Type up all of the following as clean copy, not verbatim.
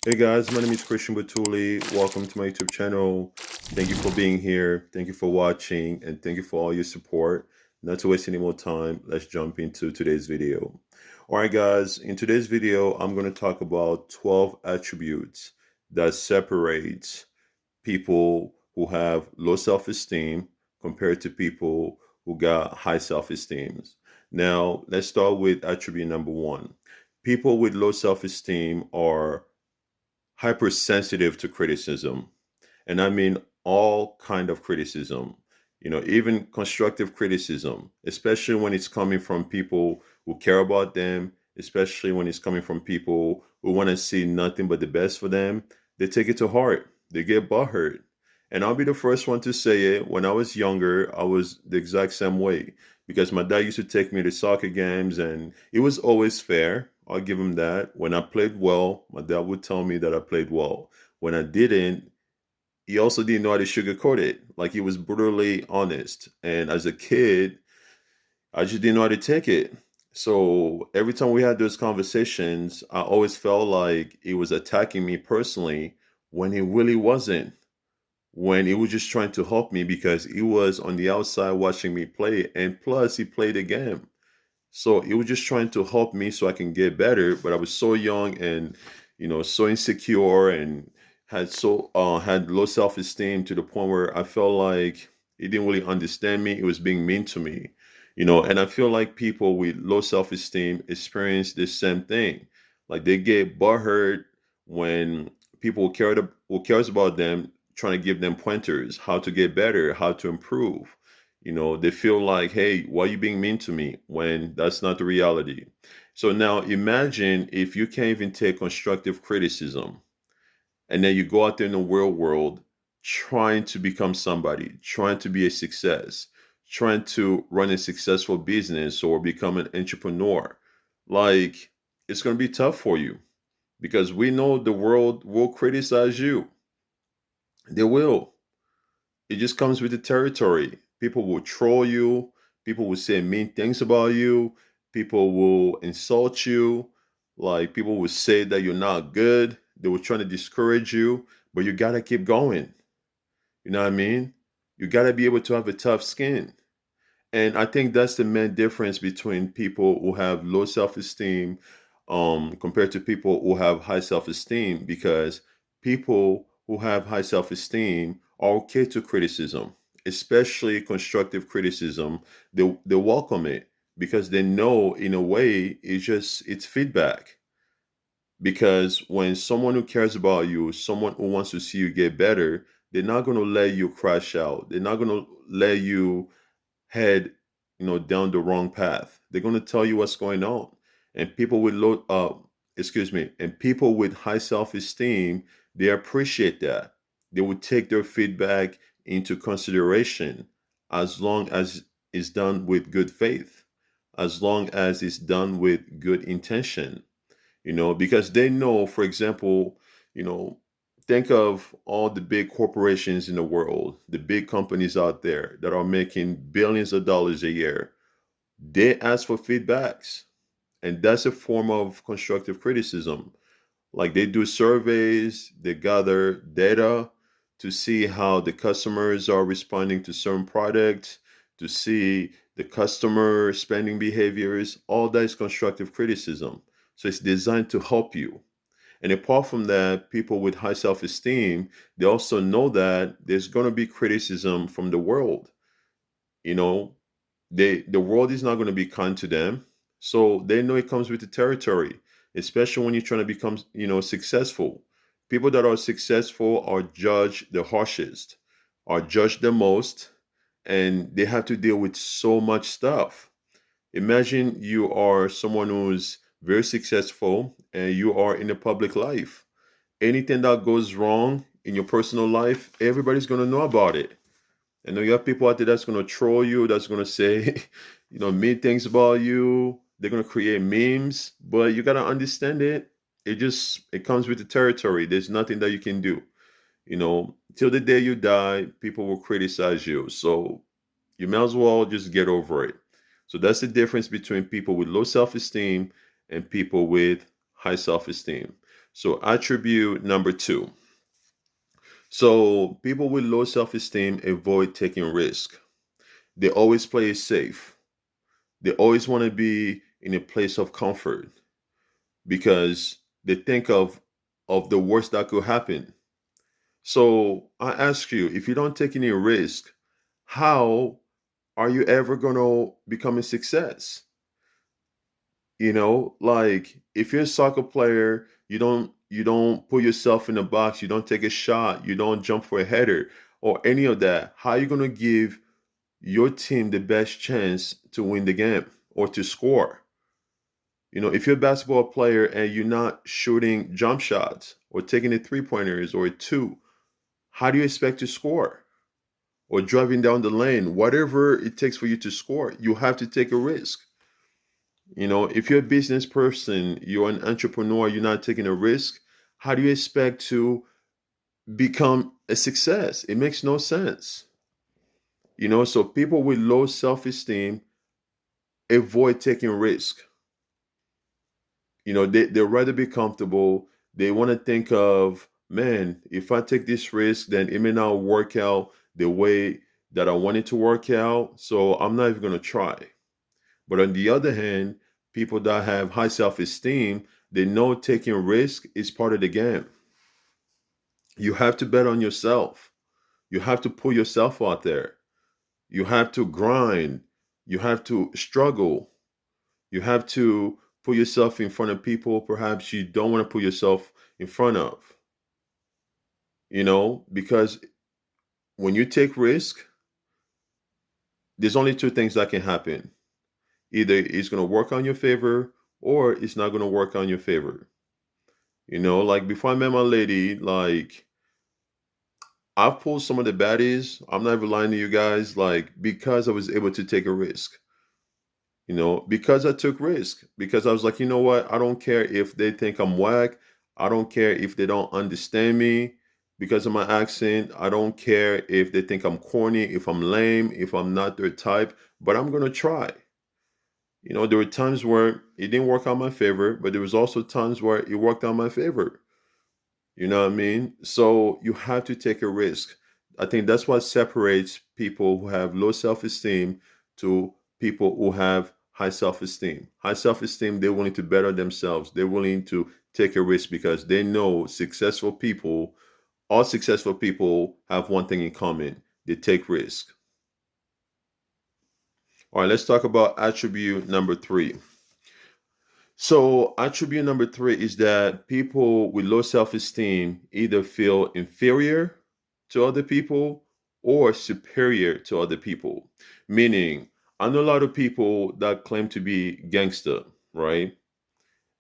Hey guys, my name is Christian Batuli. Welcome to my YouTube channel. Thank you for being here. Thank you for watching, and thank you for all your support. Not to waste any more time, let's jump into today's video. All right, guys, in today's video, I'm going to talk about 12 attributes that separates people who have low self-esteem compared to people who got high self-esteem. Now, let's start with attribute number one. People with low self-esteem are hypersensitive to criticism, and I mean all kind of criticism, even constructive criticism, especially when it's coming from people who care about them, especially when it's coming from people who want to see nothing but the best for them. They take it to heart. They get butthurt. And I'll be the first one to say it. When I was younger, I was the exact same way, because my dad used to take me to soccer games and it was always fair. I'll give him that. When I played well, my dad would tell me that I played well. When I didn't, he also didn't know how to sugarcoat it. Like, he was brutally honest. And as a kid, I just didn't know how to take it. So every time we had those conversations, I always felt like he was attacking me personally when he really wasn't. When he was just trying to help me because he was on the outside watching me play. And plus, he played the game. So he was just trying to help me so I can get better. But I was so young and, so insecure, and had low self-esteem to the point where I felt like he didn't really understand me. He was being mean to me. And I feel like people with low self-esteem experience the same thing. Like, they get butthurt when people who cares about them trying to give them pointers, how to get better, how to improve. They feel like, hey, why are you being mean to me, when that's not the reality? So now imagine if you can't even take constructive criticism, and then you go out there in the real world trying to become somebody, trying to be a success, trying to run a successful business or become an entrepreneur. Like, it's going to be tough for you, because we know the world will criticize you. They will. It just comes with the territory. People will troll you. People will say mean things about you. People will insult you. Like, people will say that you're not good. They will try to discourage you, but you gotta keep going. You know what I mean? You gotta be able to have a tough skin. And I think that's the main difference between people who have low self-esteem, compared to people who have high self-esteem, because people who have high self-esteem are okay to criticism, especially constructive criticism. They welcome it, because they know, in a way, it's feedback. Because when someone who cares about you, someone who wants to see you get better, they're not going to let you crash out. They're not going to let you head, down the wrong path. They're going to tell you what's going on. And people with and people with high self-esteem, they appreciate that. They would take their feedback into consideration, as long as it's done with good faith, as long as it's done with good intention. Because they know, for example, you know, think of all the big corporations in the world, the big companies out there that are making billions of dollars a year. They ask for feedbacks, and that's a form of constructive criticism. Like, they do surveys, they gather data to see how the customers are responding to certain products, to see the customer spending behaviors. All that is constructive criticism. So it's designed to help you. And apart from that, people with high self-esteem, they also know that there's going to be criticism from the world. You know, the world is not going to be kind to them. So they know it comes with the territory, especially when you're trying to become, successful. People that are successful are judged the harshest, are judged the most, and they have to deal with so much stuff. Imagine you are someone who's very successful and you are in the public life. Anything that goes wrong in your personal life, everybody's going to know about it. And then you have people out there that's going to troll you, that's going to say, mean things about you. They're going to create memes, but you got to understand it. It comes with the territory. There's nothing that you can do. Till the day you die, people will criticize you. So you may as well just get over it. So that's the difference between people with low self esteem and people with high self-esteem. So attribute number two. So people with low self-esteem avoid taking risk. They always play it safe. They always want to be in a place of comfort because they think of the worst that could happen. So I ask you, if you don't take any risk, how are you ever going to become a success? Like if you're a soccer player, you don't put yourself in a box, you don't take a shot, you don't jump for a header or any of that. How are you going to give your team the best chance to win the game or to score? If you're a basketball player and you're not shooting jump shots or taking the three pointers or a two, how do you expect to score? Or driving down the lane, whatever it takes for you to score, you have to take a risk. If you're a business person, you're an entrepreneur, you're not taking a risk, how do you expect to become a success? It makes no sense. So people with low self esteem avoid taking risk. They'd rather be comfortable. They want to think of, man, if I take this risk, then it may not work out the way that I want it to work out. So I'm not even going to try. But on the other hand, people that have high self-esteem, they know taking risk is part of the game. You have to bet on yourself. You have to put yourself out there. You have to grind. You have to struggle. You have to put yourself in front of people perhaps you don't want to put yourself in front of. Because when you take risk, there's only two things that can happen. Either it's going to work on your favor or it's not going to work on your favor. Like before I met my lady, like I've pulled some of the baddies. I'm not even lying to you guys, like because I was able to take a risk. Because I took risk. Because I was like, you know what? I don't care if they think I'm whack. I don't care if they don't understand me because of my accent. I don't care if they think I'm corny, if I'm lame, if I'm not their type. But I'm gonna try. There were times where it didn't work out my favor, but there was also times where it worked out my favor. You know what I mean? So you have to take a risk. I think that's what separates people who have low self-esteem to people who have high self-esteem. High self-esteem, they're willing to better themselves. They're willing to take a risk because they know all successful people have one thing in common. They take risk. All right, let's talk about attribute number three. So, attribute number three is that people with low self esteem either feel inferior to other people or superior to other people. Meaning, I know a lot of people that claim to be gangster, right?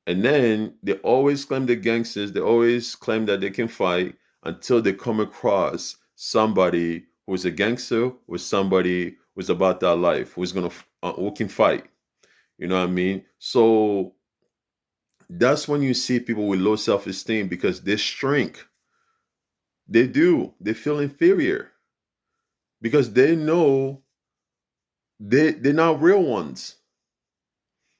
And then they always claim they're gangsters, they always claim that they can fight until they come across somebody who's a gangster or somebody who's about that life, who can fight. You know what I mean? So, that's when you see people with low self-esteem because they shrink. They do. They feel inferior because they know they're not real ones.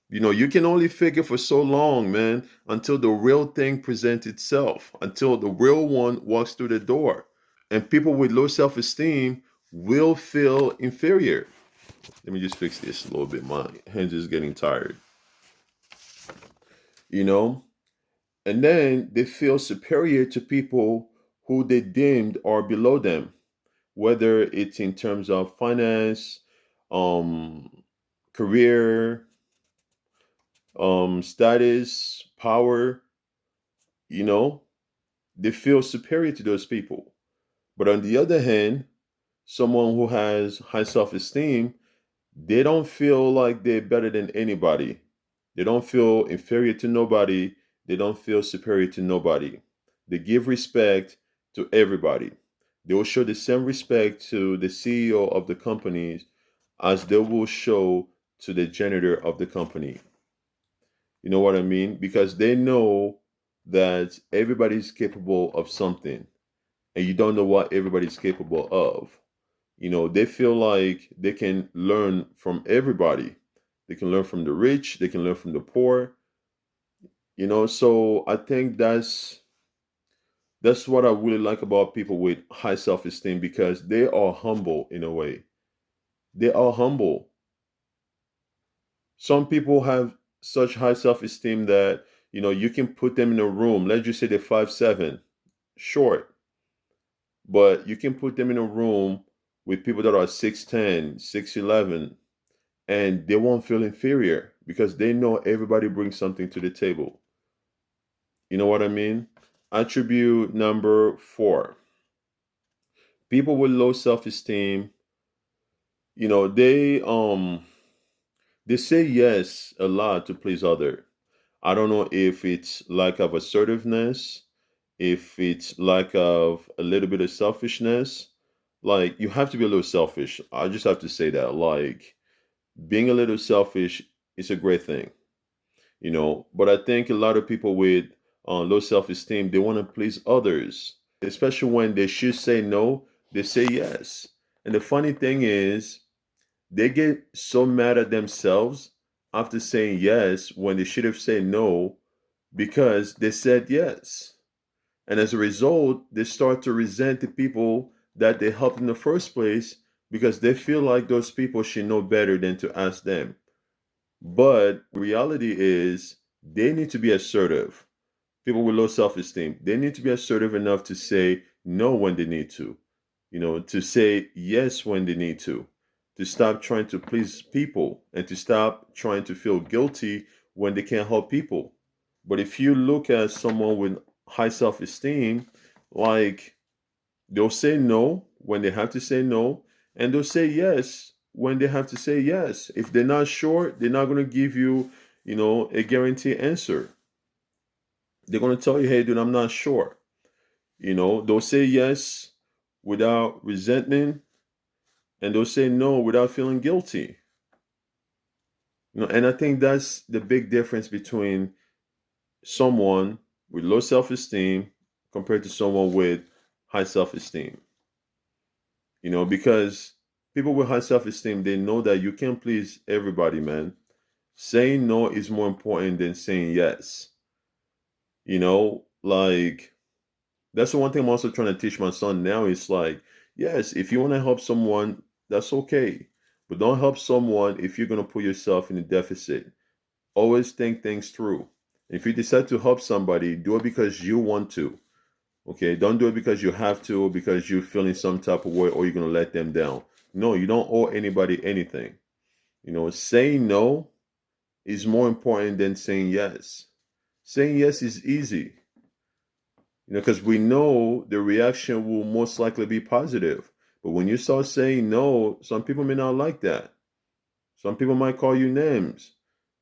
You can only fake it for so long, man, until the real thing presents itself, until the real one walks through the door. And people with low self-esteem will feel inferior. Let me just fix this a little bit. My hands is getting tired. You know, And then they feel superior to people who they deemed are below them, whether it's in terms of finance, um, career, status, power, you know, they feel superior to those people. But on the other hand, someone who has high self esteem, they don't feel like they're better than anybody. They don't feel inferior to nobody. They don't feel superior to nobody. They give respect to everybody. They will show the same respect to the CEO of the companies as they will show to the janitor of the company. You know what I mean? Because they know that everybody's capable of something and you don't know what everybody's capable of. They feel like they can learn from everybody. They can learn from the rich, they can learn from the poor. So I think that's what I really like about people with high self-esteem, because they are humble in a way. They are humble. Some people have such high self-esteem that you can put them in a room. Let's just say they're 5'7", short, but you can put them in a room with people that are 6'10", 6'11", and they won't feel inferior because they know everybody brings something to the table. You know what I mean? Attribute number 4. People with low self-esteem, you know, they say yes a lot to please other. I don't know if it's lack of assertiveness, if it's lack of a little bit of selfishness. Like, you have to be a little selfish. I just have to say that. Like, being a little selfish is a great thing, But I think a lot of people with low self-esteem, they want to please others, especially when they should say no, they say yes. And the funny thing is, they get so mad at themselves after saying yes when they should have said no, because they said yes. And as a result, they start to resent the people that they helped in the first place, because they feel like those people should know better than to ask them. But reality is, they need to be assertive. People with low self-esteem, they need to be assertive enough to say no when they need to say yes when they need to stop trying to please people, and to stop trying to feel guilty when they can't help people. But if you look at someone with high self-esteem, like, they'll say no when they have to say no, and they'll say yes when they have to say yes. If they're not sure, they're not going to give you, a guaranteed answer. They're going to tell you, hey, dude, I'm not sure. They'll say yes without resentment, and they'll say no without feeling guilty. And I think that's the big difference between someone with low self-esteem compared to someone with high self-esteem. Because people with high self-esteem, they know that you can't please everybody, man. Saying no is more important than saying yes. Like, that's the one thing I'm also trying to teach my son now. Is like, yes, if you want to help someone, that's okay. But don't help someone if you're going to put yourself in a deficit. Always think things through. If you decide to help somebody, do it because you want to. Okay, don't do it because you have to, or because you're feeling some type of way, or you're going to let them down. No, you don't owe anybody anything. Saying no is more important than saying yes. Saying yes is easy, because we know the reaction will most likely be positive. But when you start saying no, some people may not like that. Some people might call you names.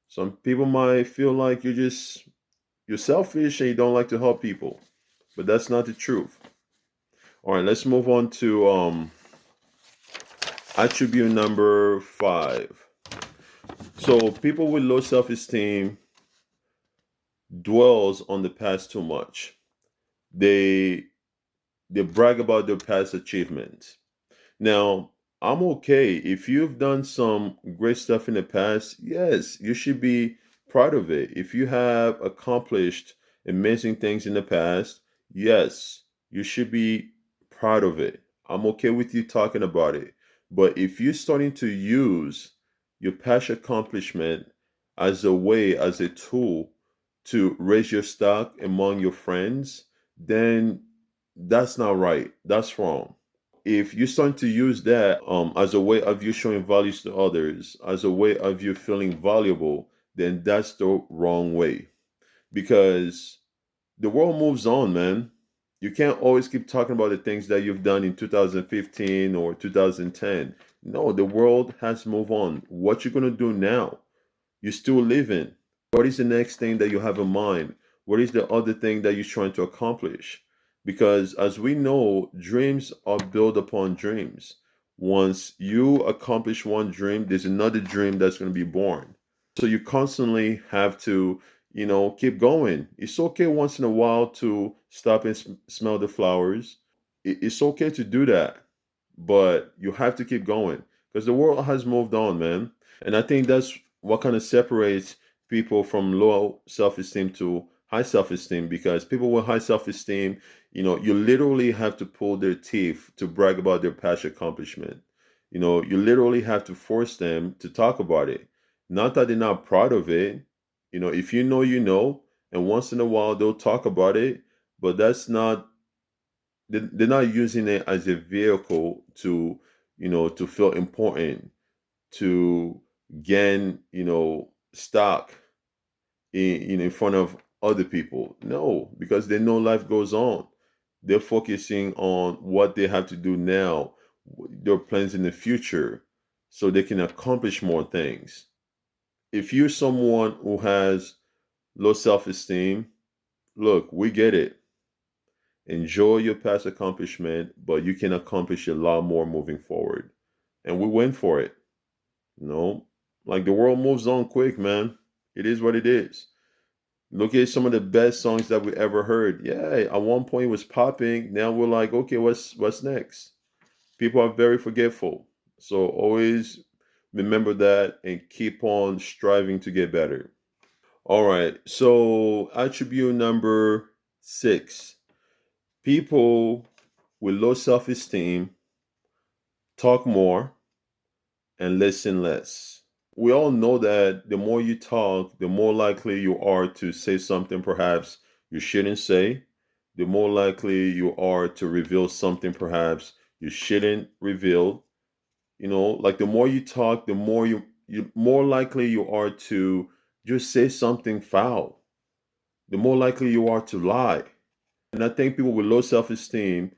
Some people might feel like you're selfish and you don't like to help people. But that's not the truth. All right, let's move on to attribute number 5. So people with low self-esteem dwells on the past too much. They they brag about their past achievements. Now, I'm okay if you've done some great stuff in the past. Yes, you should be proud of it. If you have accomplished amazing things in the past, yes, you should be proud of it. I'm okay with you talking about it. But if you're starting to use your past accomplishment as a way, as a tool to raise your stock among your friends, then that's not right. That's wrong. If you're starting to use that as a way of you showing values to others, as a way of you feeling valuable, then that's the wrong way. Because the world moves on, man. You can't always keep talking about the things that you've done in 2015 or 2010. No, the world has moved on. What you gonna do now? You're still living. What is the next thing that you have in mind? What is the other thing that you're trying to accomplish? Because as we know, dreams are built upon dreams. Once you accomplish one dream, there's another dream that's going to be born. So you constantly have to, keep going. It's okay once in a while to stop and smell the flowers. It's okay to do that, but you have to keep going because the world has moved on, man. And I think that's what kind of separates people from low self-esteem to high self-esteem, because people with high self-esteem, you literally have to pull their teeth to brag about their past accomplishment. You literally have to force them to talk about it. Not that they're not proud of it. If you know, and once in a while they'll talk about it, but that's not, they're not using it as a vehicle to, to feel important, to gain, stock in front of other people. No, because they know life goes on. They're focusing on what they have to do now, their plans in the future, so they can accomplish more things. If you're someone who has low self-esteem, look, we get it. Enjoy your past accomplishment, but you can accomplish a lot more moving forward. And we went for it. Like the world moves on quick, man. It is what it is. Look at some of the best songs that we ever heard. Yeah, at one point it was popping. Now we're like, okay, what's next? People are very forgetful. So always remember that and keep on striving to get better. All right. So attribute number 6. People with low self-esteem talk more and listen less. We all know that the more you talk, the more likely you are to say something perhaps you shouldn't say. The more likely you are to reveal something perhaps you shouldn't reveal. Like the more you talk, the more you more likely you are to just say something foul. The more likely you are to lie. And I think people with low self-esteem,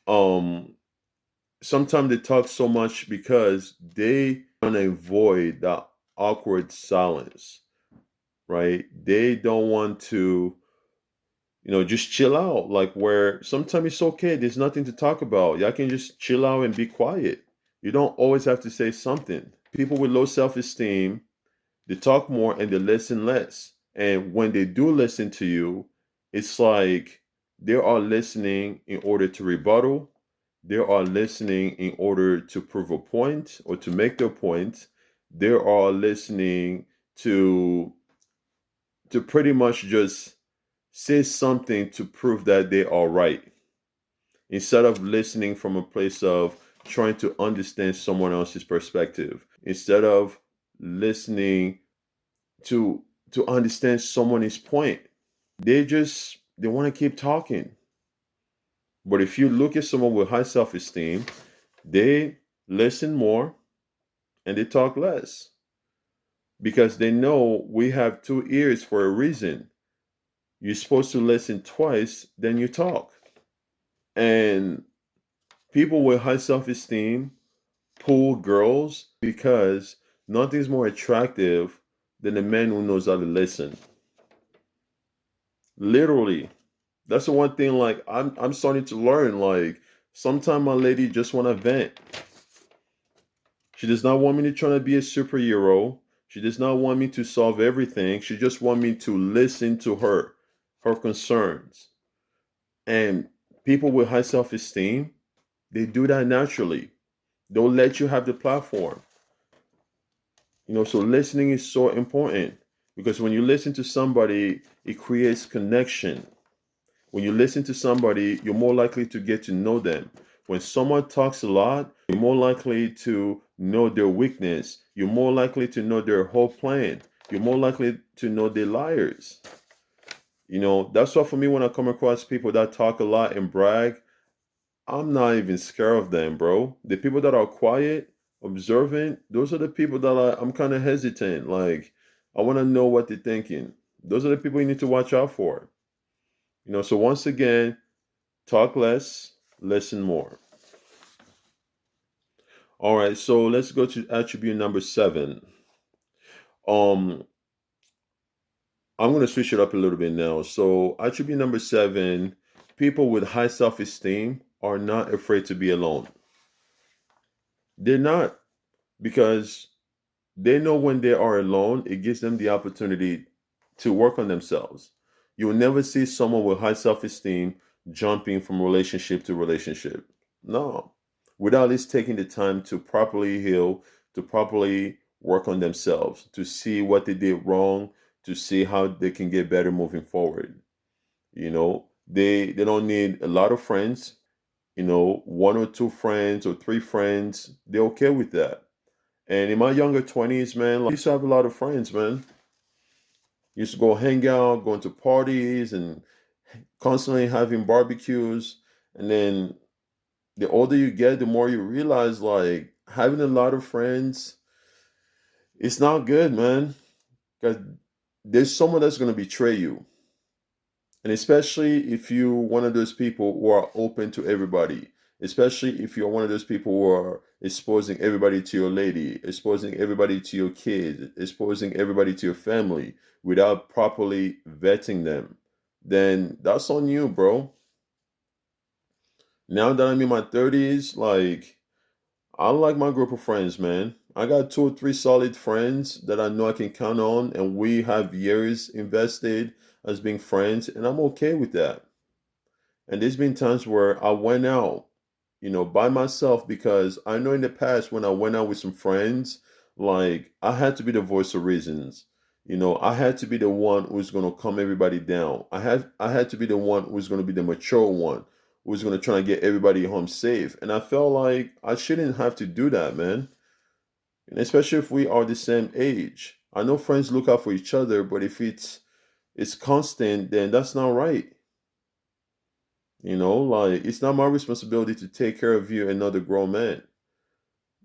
um, sometimes they talk so much because they want to avoid that awkward silence, right? They don't want to, just chill out. Like where sometimes it's okay. There's nothing to talk about. Y'all can just chill out and be quiet. You don't always have to say something. People with low self-esteem, they talk more and they listen less. And when they do listen to you, it's like they are listening in order to rebuttal. They are listening in order to prove a point or to make their point. They are listening to pretty much just say something to prove that they are right, instead of listening from a place of trying to understand someone else's perspective, instead of listening to understand someone's point. They want to keep talking. But if you look at someone with high self-esteem, they listen more and they talk less, because they know we have 2 ears for a reason. You're supposed to listen twice, then you talk. And people with high self-esteem pull girls because nothing's more attractive than a man who knows how to listen. Literally. That's the one thing, like I'm starting to learn. Like sometimes my lady just wanna vent. She does not want me to try to be a superhero. She does not want me to solve everything. She just want me to listen to her concerns. And people with high self-esteem, they do that naturally. They'll let you have the platform. So listening is so important, because when you listen to somebody, it creates connection. When you listen to somebody, you're more likely to get to know them. When someone talks a lot, you're more likely to know their weakness. You're more likely to know their whole plan. You're more likely to know they're liars. That's why for me, when I come across people that talk a lot and brag, I'm not even scared of them, bro. The people that are quiet, observant, those are the people that I'm kind of hesitant. Like, I want to know what they're thinking. Those are the people you need to watch out for. So once again, talk less, listen more. All right, so let's go to attribute number 7. Um, I'm going to switch it up a little bit now. So attribute number 7, people with high self-esteem are not afraid to be alone. They're not, because they know when they are alone, it gives them the opportunity to work on themselves. You'll never see someone with high self-esteem jumping from relationship to relationship. No. Without at least taking the time to properly heal, to properly work on themselves, to see what they did wrong, to see how they can get better moving forward. They don't need a lot of friends. One or two friends or three friends, they're okay with that. And in my younger 20s, man, like, I used to have a lot of friends, man. Used to go hang out, going to parties, and constantly having barbecues. And then the older you get, the more you realize, like, having a lot of friends, it's not good, man. Because there's someone that's going to betray you. And especially if you're one of those people who are open to everybody, especially if you're one of those people who are exposing everybody to your lady, exposing everybody to your kids, exposing everybody to your family without properly vetting them, then that's on you, bro. Now that I'm in my 30s, like, I like my group of friends, man. I got two or three solid friends that I know I can count on, and we have years invested as being friends, and I'm okay with that. And there's been times where I went out, by myself, because I know in the past when I went out with some friends, like, I had to be the voice of reasons. I had to be the one who's going to calm everybody down. I had to be the one who's going to be the mature one, who's going to try and get everybody home safe. And I felt like I shouldn't have to do that, man. And especially if we are the same age. I know friends look out for each other, but if it's constant, then that's not right. Like, it's not my responsibility to take care of you, another grown man.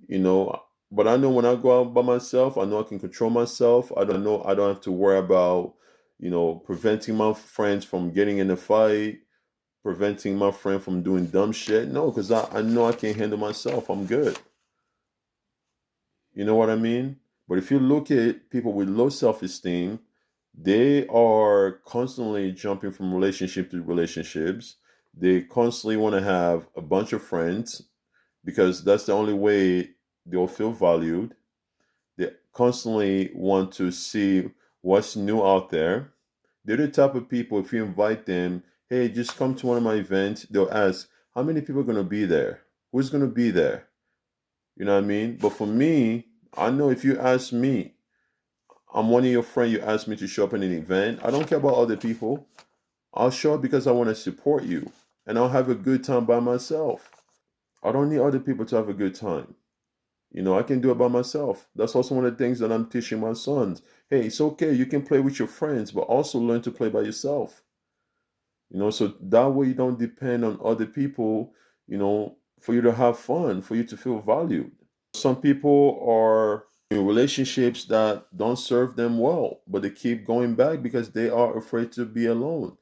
you know but I know when I go out by myself, I know I can control myself. I don't know I don't have to worry about preventing my friends from getting in a fight, preventing my friend from doing dumb shit. No, because I know I can handle myself. I'm good. You know what I mean? But if you look at people with low self-esteem, they are constantly jumping from relationship to relationships. They constantly want to have a bunch of friends because that's the only way they'll feel valued. They constantly want to see what's new out there. They're the type of people, if you invite them, hey, just come to one of my events, they'll ask, how many people are going to be there? Who's going to be there? You know what I mean? But for me, I know if you ask me, I'm one of your friends, you ask me to show up in an event, I don't care about other people. I'll show up because I want to support you. And I'll have a good time by myself. I don't need other people to have a good time. I can do it by myself. That's also one of the things that I'm teaching my sons. Hey, it's okay. You can play with your friends, but also learn to play by yourself. So that way you don't depend on other people, for you to have fun, for you to feel valued. Some people are in relationships that don't serve them well, but they keep going back because they are afraid to be alone.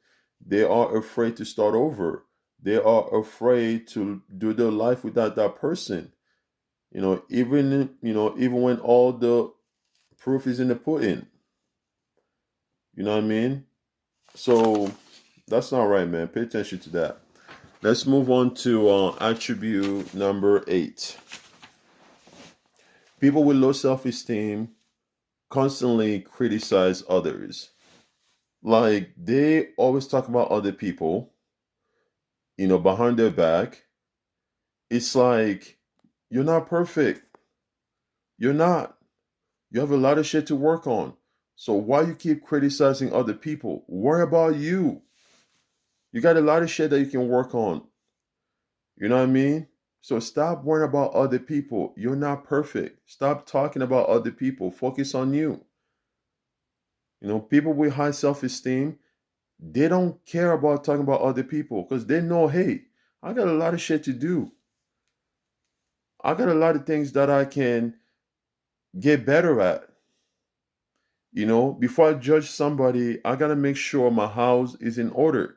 They are afraid to start over. They are afraid to do their life without that person. Even when all the proof is in the pudding. You know what I mean? So that's not right, man. Pay attention to that. Let's move on to attribute number 8. People with low self-esteem constantly criticize others. Like, they always talk about other people, behind their back. It's like, you're not perfect. You're not. You have a lot of shit to work on. So why you keep criticizing other people? Worry about you. You got a lot of shit that you can work on. You know what I mean? So stop worrying about other people. You're not perfect. Stop talking about other people. Focus on you. People with high self-esteem, they don't care about talking about other people because they know, hey, I got a lot of shit to do. I got a lot of things that I can get better at. Before I judge somebody, I got to make sure my house is in order.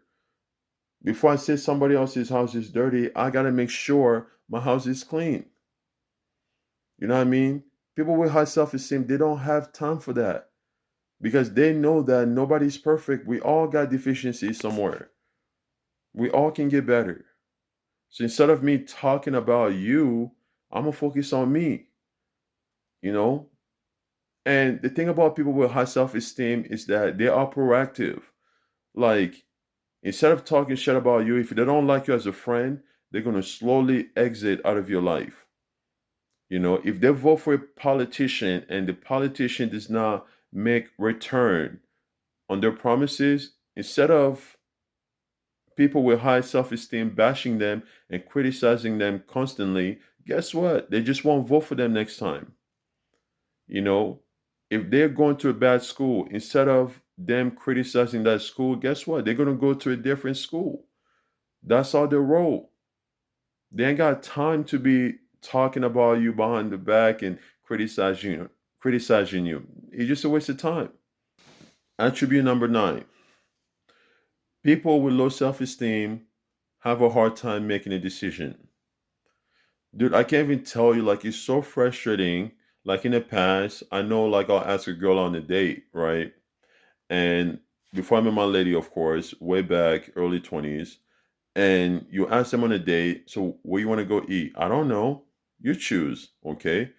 Before I say somebody else's house is dirty, I got to make sure my house is clean. You know what I mean? People with high self-esteem, they don't have time for that because they know that nobody's perfect. We all got deficiencies somewhere. We all can get better. So instead of me talking about you, I'm going to focus on me, you know? And the thing about people with high self-esteem is that they are proactive. Like, instead of talking shit about you, if they don't like you as a friend, they're going to slowly exit out of your life. If they vote for a politician and the politician does not make return on their promises, instead of people with high self-esteem bashing them and criticizing them constantly, guess what? They just won't vote for them next time. You know, if they're going to a bad school, instead of them criticizing that school, guess what? They're going to go to a different school. That's how they roll. They ain't got time to be talking about you behind the back and criticizing you. It's just a waste of time. Attribute number 9. People with low self-esteem have a hard time making a decision. Dude, I can't even tell you, like, it's so frustrating. Like, in the past, I know, like, I'll ask a girl on a date, right? And before I met my lady, of course, way back, early 20s, and you ask them on a date, so where you want to go eat? I don't know. You choose, okay?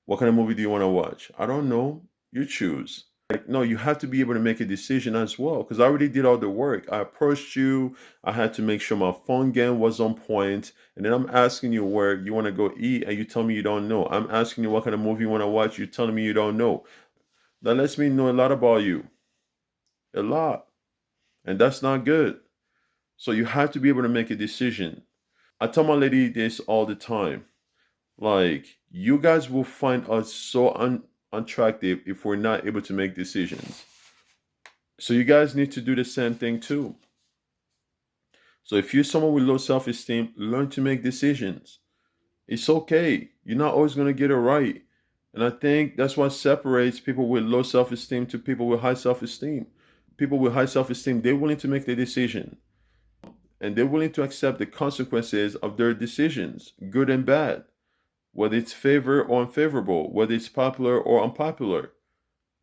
What kind of movie do you want to watch? I don't know. You choose. Like, no, you have to be able to make a decision as well. Because I already did all the work. I approached you. I had to make sure my phone game was on point. And then I'm asking you where you want to go eat, and you tell me you don't know. I'm asking you what kind of movie you want to watch. You're telling me you don't know. That lets me know a lot about you. A lot. And that's not good. So you have to be able to make a decision. I tell my lady this all the time. Like, you guys will find us so unattractive if we're not able to make decisions. So you guys need to do the same thing too. So if you're someone with low self-esteem, learn to make decisions. It's okay. You're not always going to get it right. And I think that's what separates people with low self-esteem to people with high self-esteem. People with high self-esteem, they're willing to make the decision, and they're willing to accept the consequences of their decisions, good and bad, whether it's favor or unfavorable, whether it's popular or unpopular.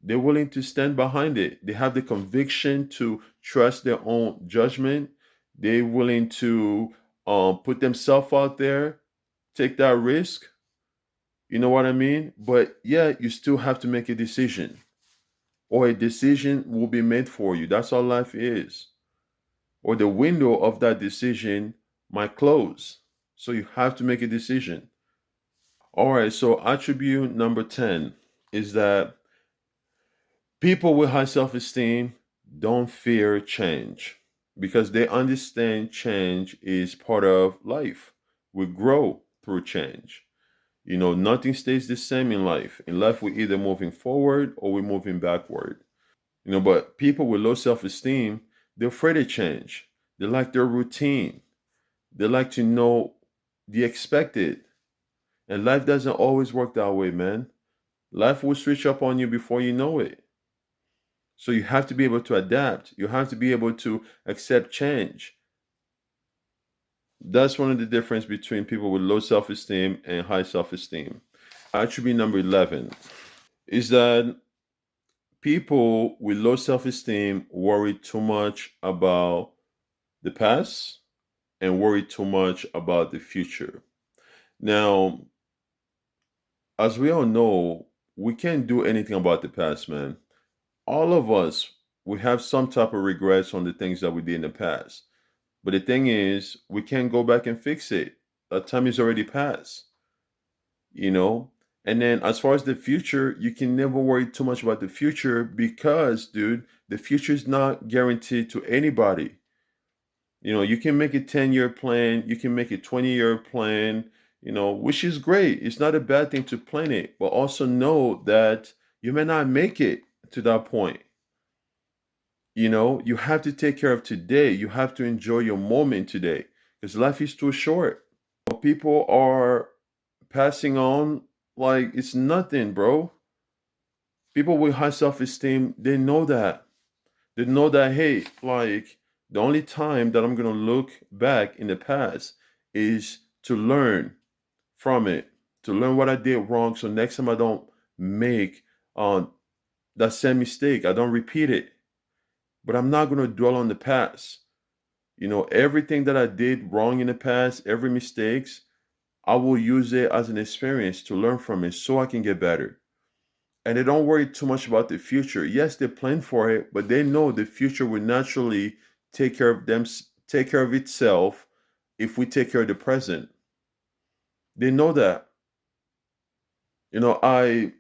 They're willing to stand behind it. They have the conviction to trust their own judgment. They're willing to put themselves out there, take that risk. You know what I mean? But yeah, you still have to make a decision, or a decision will be made for you. That's all life is. Or the window of that decision might close. So you have to make a decision. All right, so attribute number 10 is that people with high self esteem don't fear change because they understand change is part of life. We grow through change. Nothing stays the same in life. In life, we're either moving forward or we're moving backward. But people with low self esteem, they're afraid of change. They like their routine. They like to know the expected. And life doesn't always work that way, man. Life will switch up on you before you know it. So you have to be able to adapt. You have to be able to accept change. That's one of the difference between people with low self-esteem and high self-esteem. Attribute number 11 is that people with low self-esteem worry too much about the past and worry too much about the future. Now, as we all know, we can't do anything about the past, man. All of us, we have some type of regrets on the things that we did in the past. But the thing is, we can't go back and fix it. That time is already passed, you know? And then as far as the future, you can never worry too much about the future because, dude, the future is not guaranteed to anybody. You can make a 10-year plan, you can make a 20-year plan, which is great. It's not a bad thing to plan it, but also know that you may not make it to that point. You have to take care of today. You have to enjoy your moment today because life is too short. People are passing on like it's nothing, bro. People with high self esteem, they know that. They know that, hey, like, the only time that I'm going to look back in the past is to learn from it, to learn what I did wrong. So next time I don't make that same mistake, I don't repeat it. But I'm not going to dwell on the past. Everything that I did wrong in the past, every mistakes, I will use it as an experience to learn from it so I can get better. And they don't worry too much about the future. Yes, they plan for it, but they know the future will naturally take care of them, take care of itself if we take care of the present. They know that. You know, I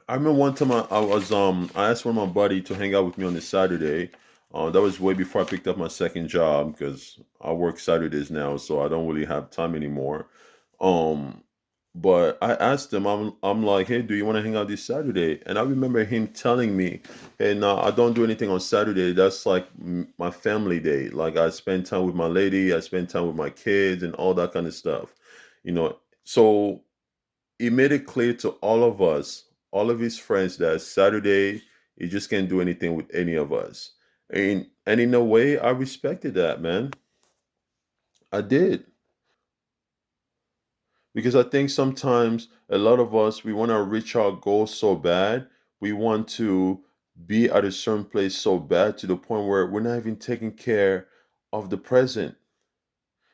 remember one time I asked one of my buddy to hang out with me on this Saturday. That was way before I picked up my second job because I work Saturdays now, so I don't really have time anymore. Um, but I asked him, I'm like, hey, do you want to hang out this Saturday? And I remember him telling me, hey, no, I don't do anything on Saturday. That's like my family day. Like I spend time with my lady, I spend time with my kids, and all that kind of stuff. You know, so he made it clear to all of us, all of his friends, that Saturday he just can't do anything with any of us. And in a way, I respected that, man. I did. Because I think sometimes a lot of us we want to reach our goals so bad. We want to be at a certain place so bad to the point where we're not even taking care of the present.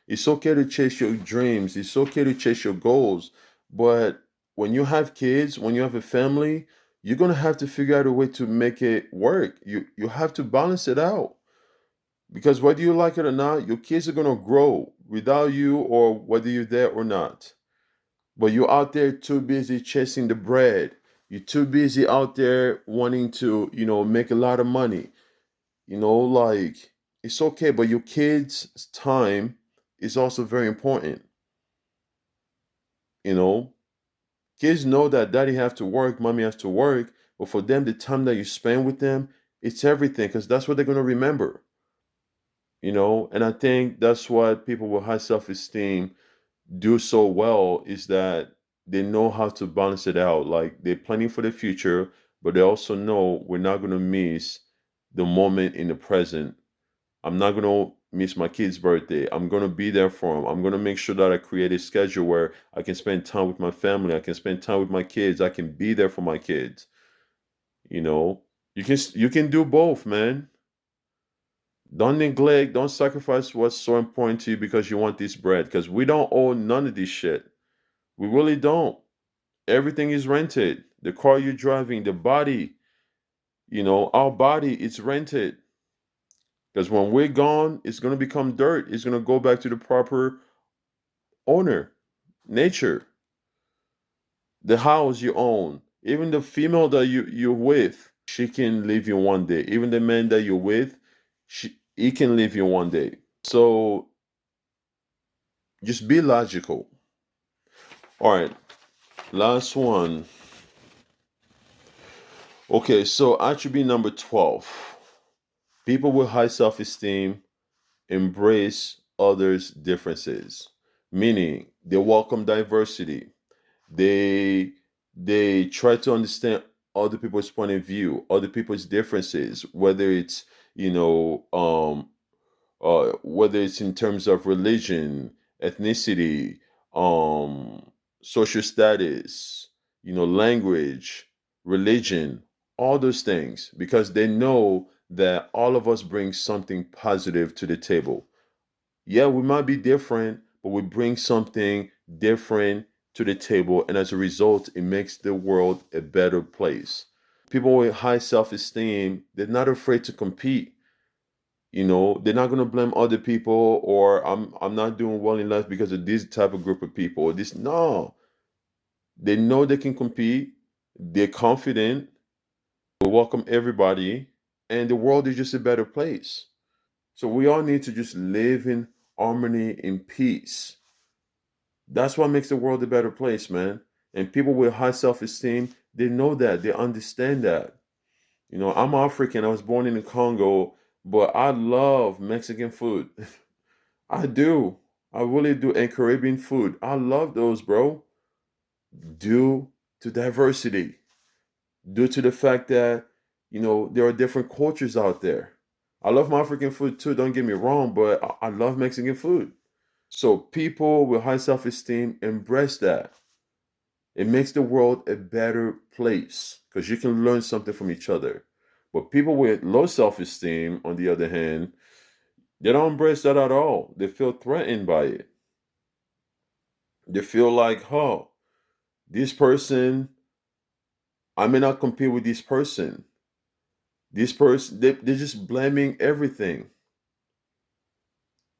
It's okay to chase your dreams. It's okay to chase your goals. But when you have kids, when you have a family, you're gonna have to figure out a way to make it work. You have to balance it out. Because whether you like it or not, your kids are gonna grow without you or whether you're there or not. But you're out there too busy chasing the bread. You're too busy out there wanting to, make a lot of money. Like it's okay, but your kids' time is also very important. You know, kids know that daddy have to work, mommy has to work, but for them, the time that you spend with them, it's everything because that's what they're gonna remember. And I think that's what people with high self-esteem do so well is that they know how to balance it out. Like they're planning for the future, but they also know we're not gonna miss the moment in the present. I'm not gonna miss my kid's birthday. I'm gonna be there for him. I'm gonna make sure that I create a schedule where I can spend time with my family. I can spend time with my kids. I can be there for my kids. You know, you can do both, man. Don't neglect. Don't sacrifice what's so important to you because you want this bread. Because we don't own none of this shit. We really don't. Everything is rented. The car you're driving, the body. Our body, it's rented. Because when we're gone, it's going to become dirt. It's going to go back to the proper owner, nature, the house you own. Even the female that you're with, she can leave you one day. Even the man that you're with, he can leave you one day. So just be logical. All right, last one. Okay, so attribute number 12. People with high self-esteem embrace others' differences, meaning they welcome diversity. They they try to understand other people's point of view, other people's differences, whether it's in terms of religion, ethnicity, um, social status, language, religion, all those things, because they know that all of us bring something positive to the table. Yeah, we might be different, but we bring something different to the table, and as a result, it makes the world a better place. People with high self-esteem, they're not afraid to compete. They're not gonna blame other people or I'm not doing well in life because of this type of group of people or this. No, they know they can compete. They're confident. They welcome everybody, and the world is just a better place. So we all need to just live in harmony, in peace. That's what makes the world a better place, man. And people with high self-esteem, they know that, they understand that. I'm African. I was born in the Congo, but I love Mexican food. I do. I really do. And Caribbean food. I love those, bro. Due to diversity, due to the fact that, there are different cultures out there. I love my African food too, don't get me wrong, but I love Mexican food. So people with high self esteem embrace that. It makes the world a better place because you can learn something from each other. But people with low self esteem, on the other hand, they don't embrace that at all. They feel threatened by it. They feel like, oh, this person, I may not compete with this person. This person, they're just blaming everything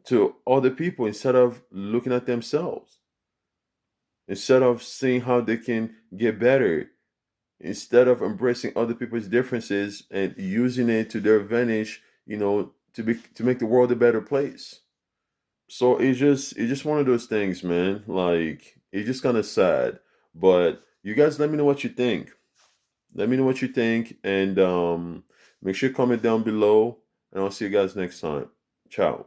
to other people instead of looking at themselves. instead of seeing how they can get better, instead of embracing other people's differences and using it to their advantage, to make the world a better place. So it's just one of those things, man. Like, it's just kind of sad. But you guys, let me know what you think. Let me know what you think, and make sure you comment down below. And I'll see you guys next time. Ciao.